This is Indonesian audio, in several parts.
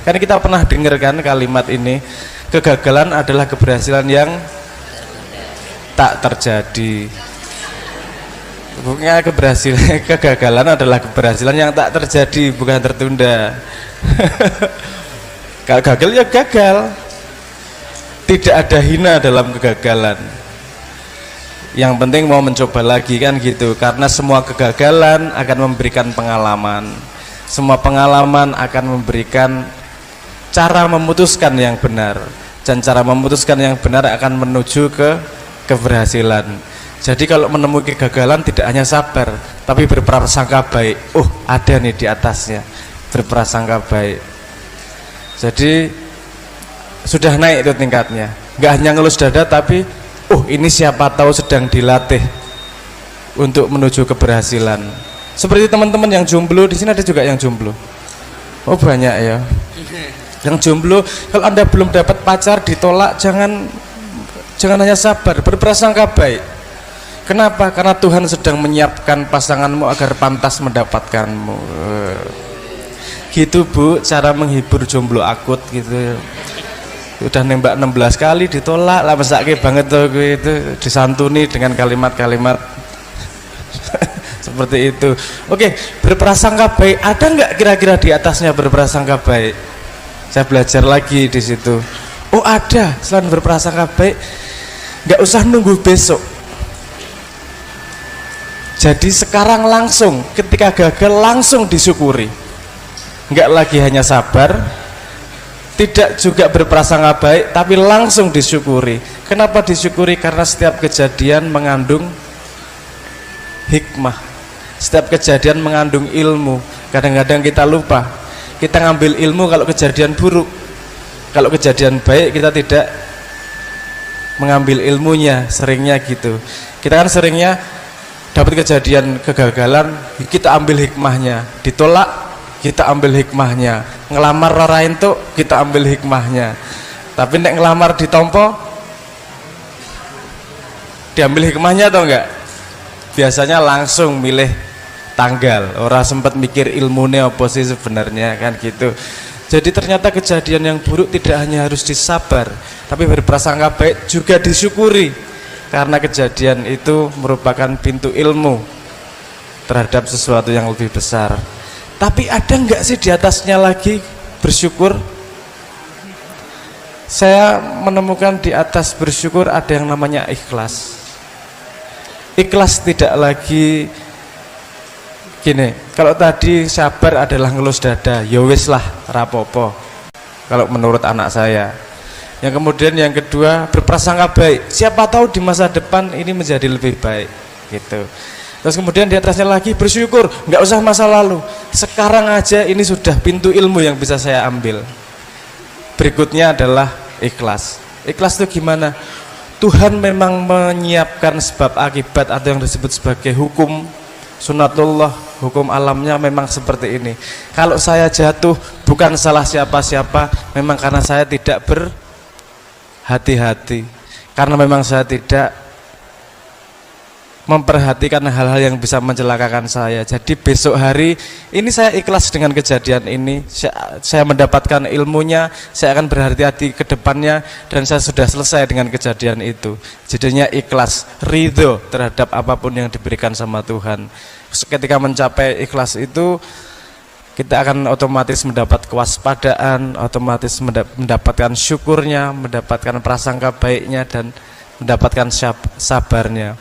Karena kita pernah dengar kan kalimat ini, kegagalan adalah keberhasilan yang tak terjadi. Bukannya kegagalan adalah keberhasilan yang tak terjadi, bukan tertunda. Kalau gagal ya gagal. Tidak ada hina dalam kegagalan. Yang penting mau mencoba lagi kan gitu. Karena semua kegagalan akan memberikan pengalaman. Semua pengalaman akan memberikan cara memutuskan yang benar. Dan cara memutuskan yang benar akan menuju ke keberhasilan. Jadi kalau menemui kegagalan tidak hanya sabar, tapi berprasangka baik. Oh, ada nih di atasnya. Berprasangka baik. Jadi sudah naik itu tingkatnya. Nggak hanya ngelus dada, tapi oh, ini siapa tahu sedang dilatih untuk menuju keberhasilan. Seperti teman-teman yang jomblo, di sini ada juga yang jomblo. Oh, banyak ya. Yang jomblo, kalau Anda belum dapat pacar ditolak, jangan hanya sabar, berprasangka baik. Kenapa? Karena Tuhan sedang menyiapkan pasanganmu agar pantas mendapatkanmu. Gitu Bu, cara menghibur jomblo akut gitu. Udah nembak 16 kali ditolak lah, mesake banget tuh itu, disantuni dengan kalimat-kalimat seperti itu. Oke, berprasangka baik, ada nggak kira-kira di atasnya berprasangka baik? Saya belajar lagi di situ. Oh, ada. Selain berprasangka baik, nggak usah nunggu besok. Jadi sekarang langsung, ketika gagal langsung disyukuri. Nggak lagi hanya sabar, tidak juga berprasangka baik, tapi langsung disyukuri. Kenapa disyukuri? Karena setiap kejadian mengandung hikmah. Setiap kejadian mengandung ilmu. Kadang-kadang kita lupa. Kita ngambil ilmu kalau kejadian buruk. Kalau kejadian baik kita tidak mengambil ilmunya, seringnya gitu. Kita kan seringnya dapat kejadian kegagalan, kita ambil hikmahnya. Ditolak, kita ambil hikmahnya. Ngelamar rarain tuh kita ambil hikmahnya. Tapi nek ngelamar ditompo, diambil hikmahnya atau enggak? Biasanya langsung milih tanggal. Orang sempat mikir ilmunya apa sih sebenarnya kan gitu. Jadi ternyata kejadian yang buruk tidak hanya harus disabar, tapi berprasangka baik juga disyukuri. Karena kejadian itu merupakan pintu ilmu terhadap sesuatu yang lebih besar. Tapi ada enggak sih di atasnya lagi bersyukur? Saya menemukan di atas bersyukur ada yang namanya ikhlas. Ikhlas tidak lagi gini, kalau tadi sabar adalah ngelus dada, ya wis lah rapopo kalau menurut anak saya. Yang kemudian yang kedua berprasangka baik, siapa tahu di masa depan ini menjadi lebih baik gitu. Terus kemudian di atasnya lagi bersyukur, nggak usah masa lalu, sekarang aja ini sudah pintu ilmu yang bisa saya ambil. Berikutnya adalah ikhlas. Ikhlas itu gimana? Tuhan memang menyiapkan sebab akibat atau yang disebut sebagai hukum sunatullah, hukum alamnya memang seperti ini. Kalau saya jatuh bukan salah siapa-siapa, memang karena saya tidak berhati-hati, karena memang saya tidak memperhatikan hal-hal yang bisa mencelakakan saya. Jadi besok hari ini saya ikhlas dengan kejadian ini, saya mendapatkan ilmunya, saya akan berhati-hati ke depannya, dan saya sudah selesai dengan kejadian itu. Jadinya ikhlas, ridho terhadap apapun yang diberikan sama Tuhan. Ketika mencapai ikhlas itu, kita akan otomatis mendapat kewaspadaan, otomatis mendapatkan syukurnya, mendapatkan prasangka baiknya, dan mendapatkan sabarnya.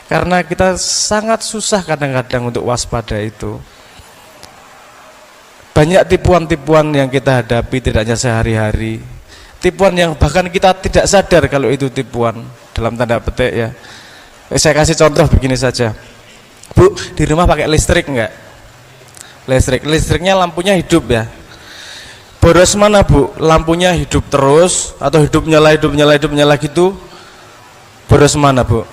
Karena kita sangat susah kadang-kadang untuk waspada itu. Banyak tipuan-tipuan yang kita hadapi tidak hanya sehari-hari. Tipuan yang bahkan kita tidak sadar kalau itu tipuan, dalam tanda petik ya. Saya kasih contoh begini saja. Bu, di rumah pakai listrik enggak? Listriknya lampunya hidup ya. Boros mana Bu? Lampunya hidup terus atau hidup nyala gitu? Boros mana Bu?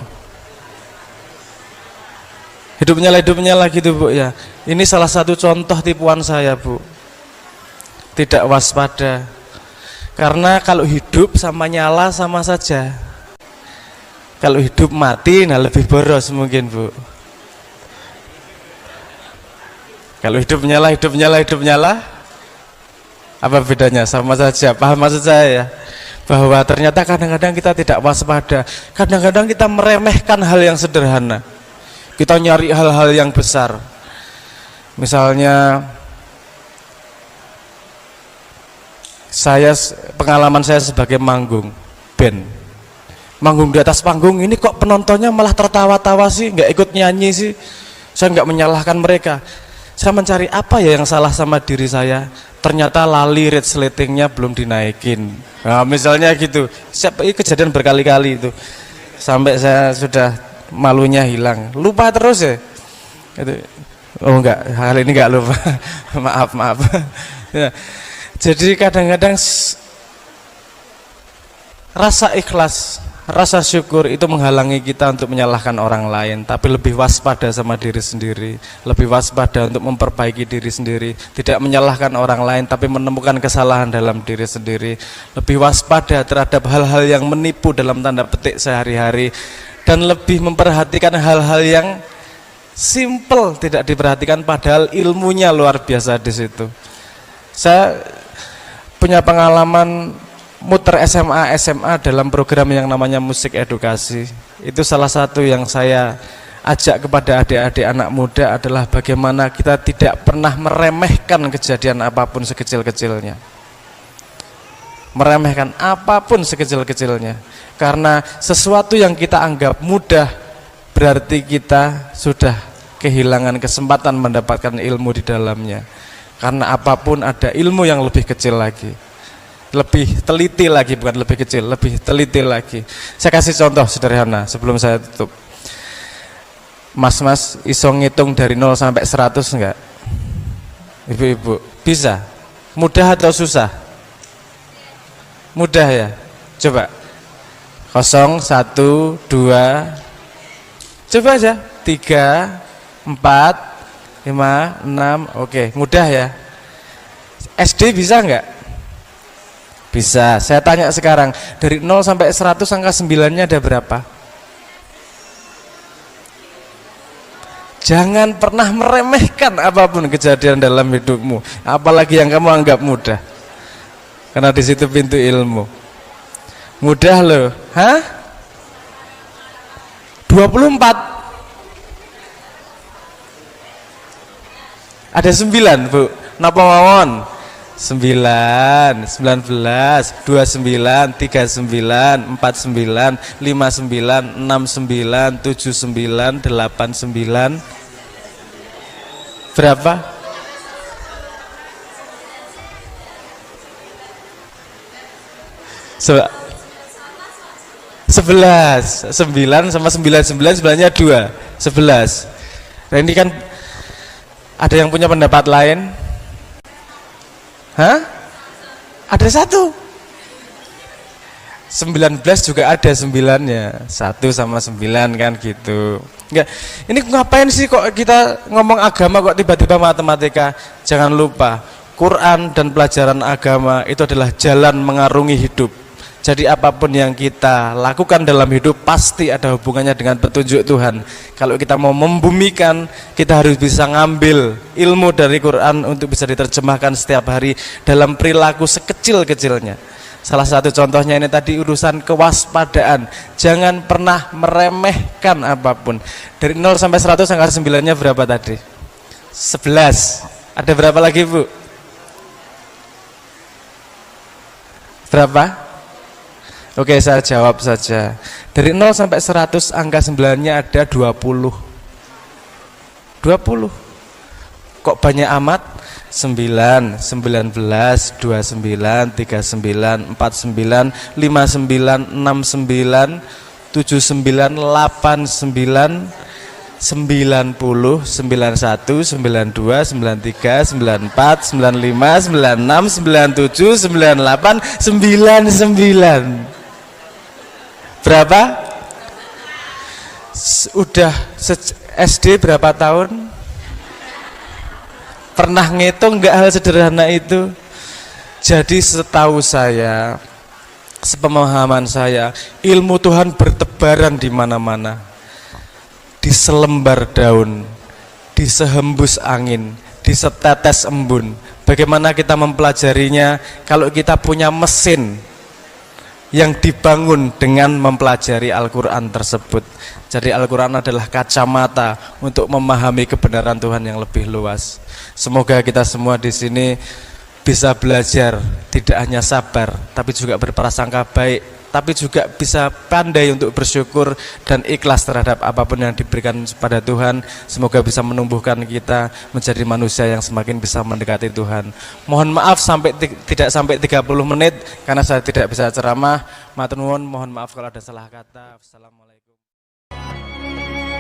Hidup nyala gitu Bu ya. Ini salah satu contoh tipuan saya Bu. Tidak waspada. Karena kalau hidup sama nyala sama saja. Kalau hidup mati, nah lebih boros mungkin Bu. Kalau hidup nyala Apa bedanya? Sama saja. Paham maksud saya ya? Bahwa ternyata kadang-kadang kita tidak waspada, kadang-kadang kita meremehkan hal yang sederhana, kita nyari hal-hal yang besar. Misalnya pengalaman saya sebagai manggung band, manggung di atas panggung ini kok penontonnya malah tertawa-tawa sih, nggak ikut nyanyi sih. Saya nggak menyalahkan mereka, saya mencari apa ya yang salah sama diri saya. Ternyata lali resletingnya belum dinaikin. Nah, misalnya gitu. Ini kejadian berkali-kali itu. Sampai saya sudah malunya hilang. Lupa terus ya. Itu. Oh enggak, kali ini enggak lupa. maaf. Ya. Jadi kadang-kadang rasa ikhlas, rasa syukur itu menghalangi kita untuk menyalahkan orang lain, tapi lebih waspada sama diri sendiri, lebih waspada untuk memperbaiki diri sendiri, tidak menyalahkan orang lain tapi menemukan kesalahan dalam diri sendiri, lebih waspada terhadap hal-hal yang menipu dalam tanda petik sehari-hari, dan lebih memperhatikan hal-hal yang simple tidak diperhatikan padahal ilmunya luar biasa di situ. Saya punya pengalaman muter SMA dalam program yang namanya musik edukasi. Itu salah satu yang saya ajak kepada adik-adik anak muda adalah bagaimana kita tidak pernah meremehkan kejadian apapun sekecil-kecilnya, meremehkan apapun sekecil-kecilnya, karena sesuatu yang kita anggap mudah berarti kita sudah kehilangan kesempatan mendapatkan ilmu di dalamnya, karena apapun ada ilmu yang lebih kecil lagi, lebih teliti lagi, bukan lebih kecil, lebih teliti lagi. Saya kasih contoh sederhana sebelum saya tutup. Mas iso ngitung dari 0 sampai 100 enggak? Ibu-ibu bisa? Mudah atau susah? Mudah ya? Coba 0, 1, 2, coba aja 3, 4, 5, 6. Oke, mudah ya? SD bisa enggak? Bisa. Saya tanya sekarang, dari 0 sampai 100 angka 9-nya ada berapa? Jangan pernah meremehkan apapun kejadian dalam hidupmu, apalagi yang kamu anggap mudah, karena di situ pintu ilmu. Mudah loh. Hah? 24. Ada 9, Bu. Napa mawon? 9, 19, 29, 39, 49, 59, 69, 79, 89. Berapa? So, 11, 9 sama 99, sebenarnya 2, 11. Nah ini kan ada yang punya pendapat lain? Hah? Ada 1. 19 juga ada 9-nya. 1 sama 9 kan gitu. Enggak. Ini ngapain sih kok kita ngomong agama kok tiba-tiba matematika? Jangan lupa, Quran dan pelajaran agama itu adalah jalan mengarungi hidup. Jadi apapun yang kita lakukan dalam hidup pasti ada hubungannya dengan petunjuk Tuhan. Kalau kita mau membumikan, kita harus bisa ngambil ilmu dari Quran untuk bisa diterjemahkan setiap hari dalam perilaku sekecil-kecilnya. Salah satu contohnya ini tadi urusan kewaspadaan. Jangan pernah meremehkan apapun. Dari 0 sampai 100 angka 9-nya berapa tadi? 11. Ada berapa lagi, Bu? Berapa? Oke, saya jawab saja. Dari 0 sampai 100 angka 9-nya ada 20. 20. Kok banyak amat? 9, 19, 29, 39, 49, 59, 69, 69, 79, 89, 90, 91, 92, 93, 94, 95, 96, 97, 98, 99. Berapa? Udah SD berapa tahun? Pernah ngitung nggak hal sederhana itu? Jadi setahu saya, sepemahaman saya, ilmu Tuhan bertebaran di mana-mana. Di selembar daun, di sehembus angin, di setetes embun, Bagaimana kita mempelajarinya? Kalau kita punya mesin yang dibangun dengan mempelajari Al-Quran tersebut. Jadi Al-Quran adalah kacamata untuk memahami kebenaran Tuhan yang lebih luas. Semoga kita semua di sini bisa belajar, tidak hanya sabar, tapi juga berprasangka baik, tapi juga bisa pandai untuk bersyukur dan ikhlas terhadap apapun yang diberikan pada Tuhan. Semoga bisa menumbuhkan kita menjadi manusia yang semakin bisa mendekati Tuhan. Mohon maaf tidak sampai 30 menit karena saya tidak bisa ceramah. Matur nuwun, mohon maaf kalau ada salah kata. Assalamualaikum.